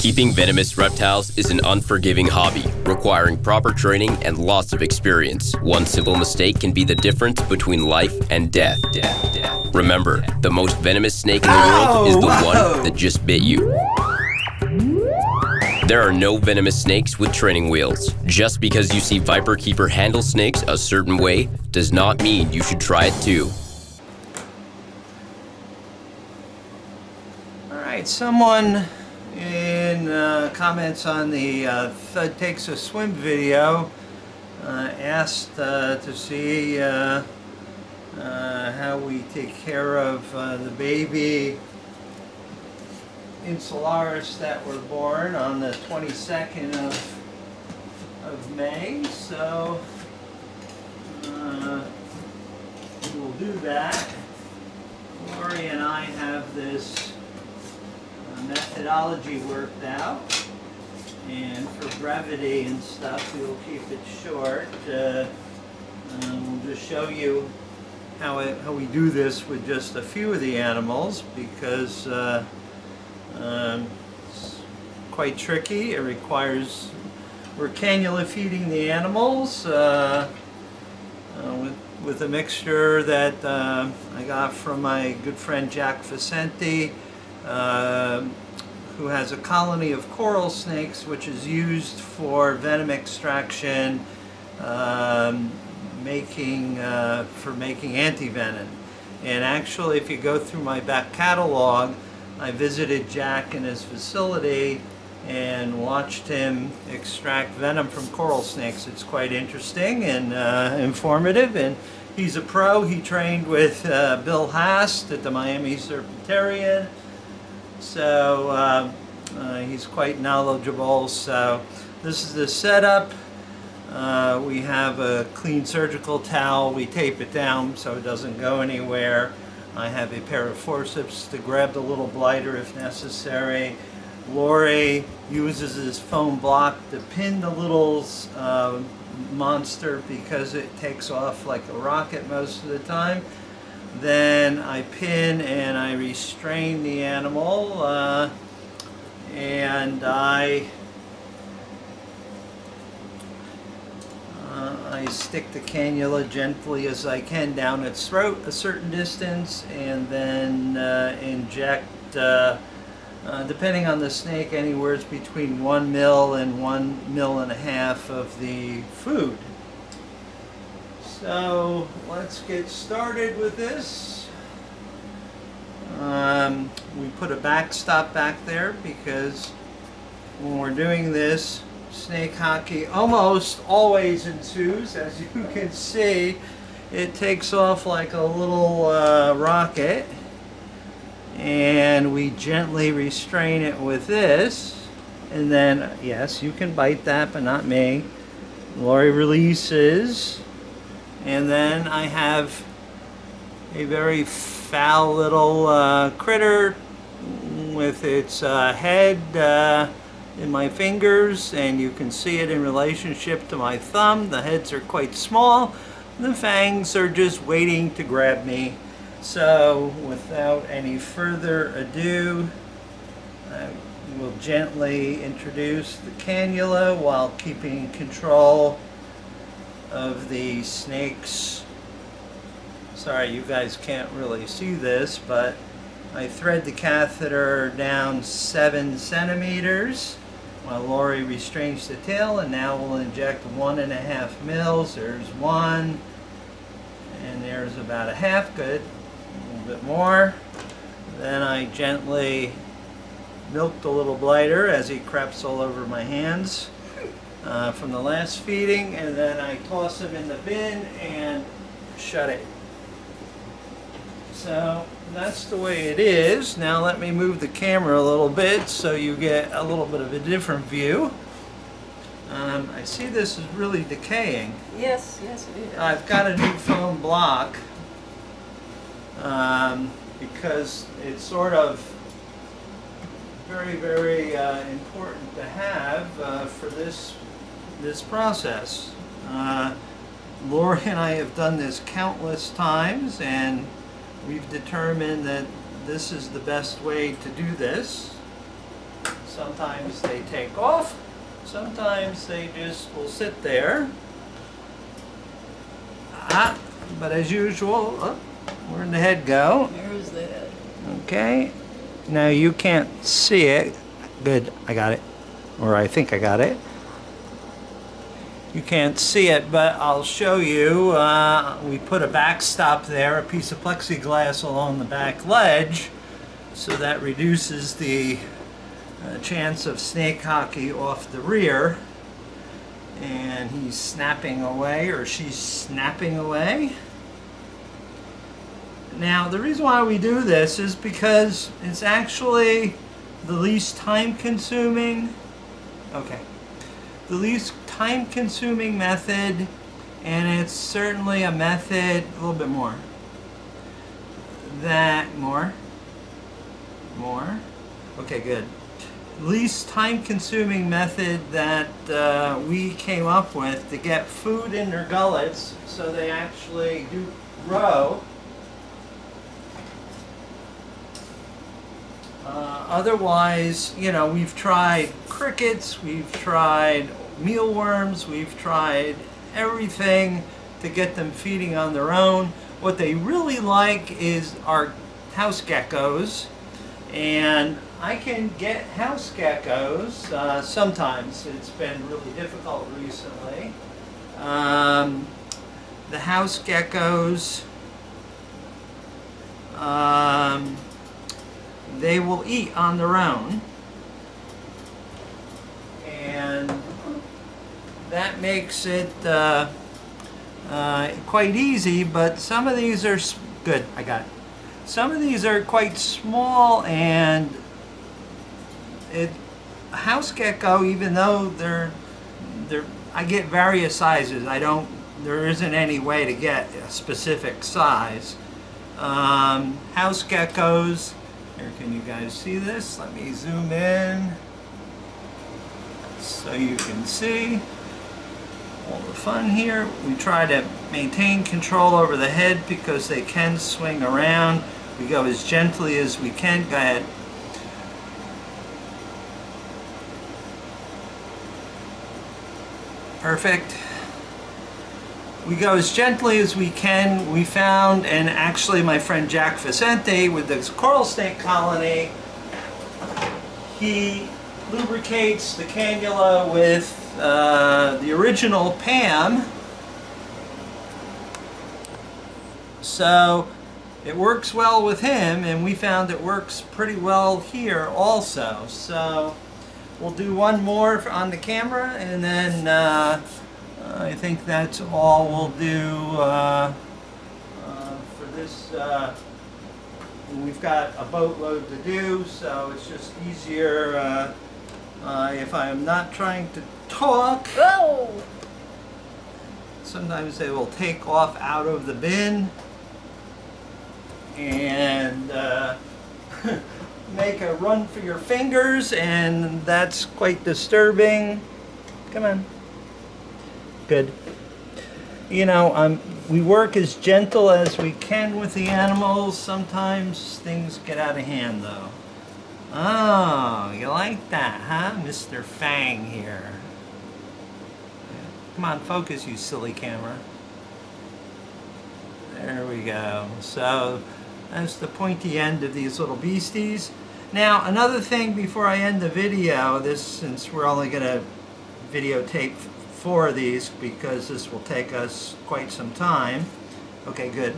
Keeping venomous reptiles is an unforgiving hobby, requiring proper training and lots of experience. One simple mistake can be the difference between life and death. Remember, the most venomous snake in the world is the one that just bit you. There are no venomous snakes with training wheels. Just because you see Viperkeeper handle snakes a certain way does not mean you should try it too. Alright, someone in comments on the Thud Takes a Swim video asked to see how we take care of the baby Insularis that were born on the 22nd of May. So we'll do that. Lori and I have this methodology worked out, and for brevity and stuff we'll keep it short. We'll just show you how we do this with just a few of the animals, because it's quite tricky. It requires, we're cannula feeding the animals with a mixture that I got from my good friend Jack Vicente, who has a colony of coral snakes which is used for venom extraction, making anti-venom. And actually, if you go through my back catalog, I visited Jack in his facility and watched him extract venom from coral snakes. It's quite interesting and informative, and he's a pro. He trained with Bill Hast at the Miami Serpentarian, so he's quite knowledgeable. So this is the setup. We have a clean surgical towel. We tape it down so it doesn't go anywhere. I have a pair of forceps to grab the little blighter if necessary. Lori uses his foam block to pin the little monster because it takes off like a rocket most of the time. Then I pin and I restrain the animal, and I stick the cannula gently as I can down its throat a certain distance, and then inject, depending on the snake, anywhere between 1 mil and 1.5 mil of the food. So let's get started with this. We put a backstop back there because when we're doing this, snake hockey almost always ensues. As you can see, it takes off like a little rocket, and we gently restrain it with this, and then, yes, you can bite that, but not me. Lori releases, and then I have a very foul little critter with its head in my fingers, and you can see it in relationship to my thumb. The heads are quite small. The fangs are just waiting to grab me. So without any further ado, I will gently introduce the cannula while keeping control of the snake's. Sorry, you guys can't really see this, but I thread the catheter down 7 centimeters while Lori restrains the tail, and now we'll inject 1.5 mils. There's 1, and there's about 1/2. Good. A little bit more. Then I gently milk the little blighter as he creps all over my hands from the last feeding, and then I toss him in the bin and shut it. So that's the way it is. Now let me move the camera a little bit so you get a little bit of a different view. I see this is really decaying. Yes, yes it is. I've got a new foam block because it's sort of very, very important to have for this process. Lori and I have done this countless times, and we've determined that this is the best way to do this. Sometimes they take off, sometimes they just will sit there. But as usual, where'd the head go? There's the head. Okay, now you can't see it. Good, I got it. Or I think I got it. You can't see it, but I'll show you. We put a backstop there, a piece of plexiglass along the back ledge, so that reduces the chance of snake hockey off the rear. And he's snapping away, or she's snapping away. Now, the reason why we do this is because it's actually the least time-consuming. Okay. The least time-consuming method, and it's certainly a method, a little bit more, more, okay, good. Least time-consuming method that we came up with to get food in their gullets so they actually do grow. Otherwise, you know, we've tried crickets, we've tried mealworms, we've tried everything to get them feeding on their own. What they really like is our house geckos, and I can get house geckos. Sometimes it's been really difficult recently. The house geckos, they will eat on their own, and that makes it quite easy. But some of these are good. I got it. Some of these are quite small, and a house gecko, even though I get various sizes. There isn't any way to get a specific size. House geckos. Here, can you guys see this? Let me zoom in so you can see all the fun here. We try to maintain control over the head because they can swing around. We go as gently as we can. Go ahead. Perfect. We go as gently as we can. We found, and actually my friend Jack Vicente with the coral snake colony, he lubricates the cannula with the original PAM. So it works well with him, and we found it works pretty well here also. So we'll do one more on the camera, and then I think that's all we'll do for this. We've got a boatload to do, so it's just easier if I'm not trying to talk. Oh! Sometimes they will take off out of the bin and make a run for your fingers, and that's quite disturbing. Come on. Good. You know, we work as gentle as we can with the animals. Sometimes things get out of hand, though. Oh, you like that, huh, Mr. Fang here? Come on, focus, you silly camera. There we go. So that's the pointy end of these little beasties. Now, another thing before I end the video, since we're only going to videotape 4 of these because this will take us quite some time. Okay, good.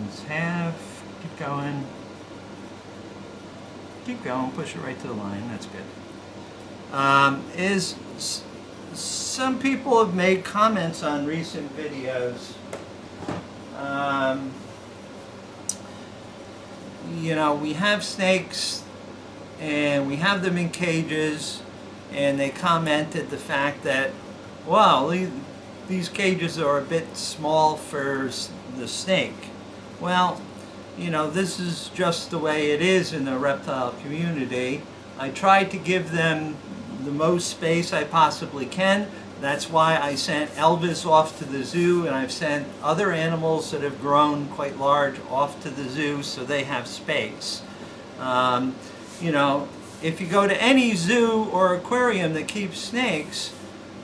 It's half. Keep going. Keep going. Push it right to the line. That's good. Some people have made comments on recent videos. You know, we have snakes and we have them in cages, and they commented the fact that, wow, these cages are a bit small for the snake. Well, you know, this is just the way it is in the reptile community. I tried to give them the most space I possibly can. That's why I sent Elvis off to the zoo, and I've sent other animals that have grown quite large off to the zoo so they have space. You know, if you go to any zoo or aquarium that keeps snakes,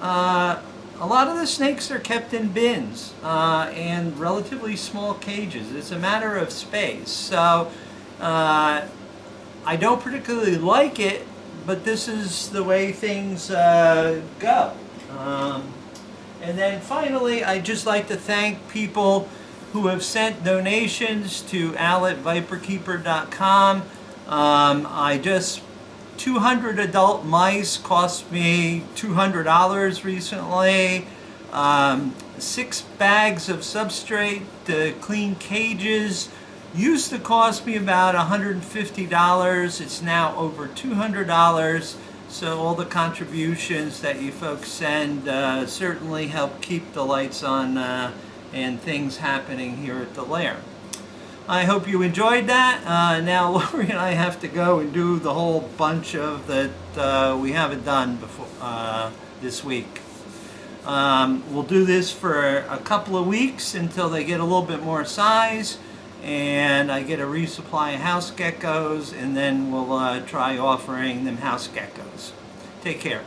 a lot of the snakes are kept in bins and relatively small cages. It's a matter of space. So I don't particularly like it, but this is the way things go. And then finally, I'd just like to thank people who have sent donations to al@viperkeeper.com. 200 adult mice cost me $200 recently. 6 bags of substrate to clean cages used to cost me about $150. It's now over $200. So all the contributions that you folks send certainly help keep the lights on and things happening here at the lair. I hope you enjoyed that. Now Lori and I have to go and do the whole bunch of that we haven't done before this week. We'll do this for a couple of weeks until they get a little bit more size and I get a resupply of house geckos, and then we'll try offering them house geckos. Take care.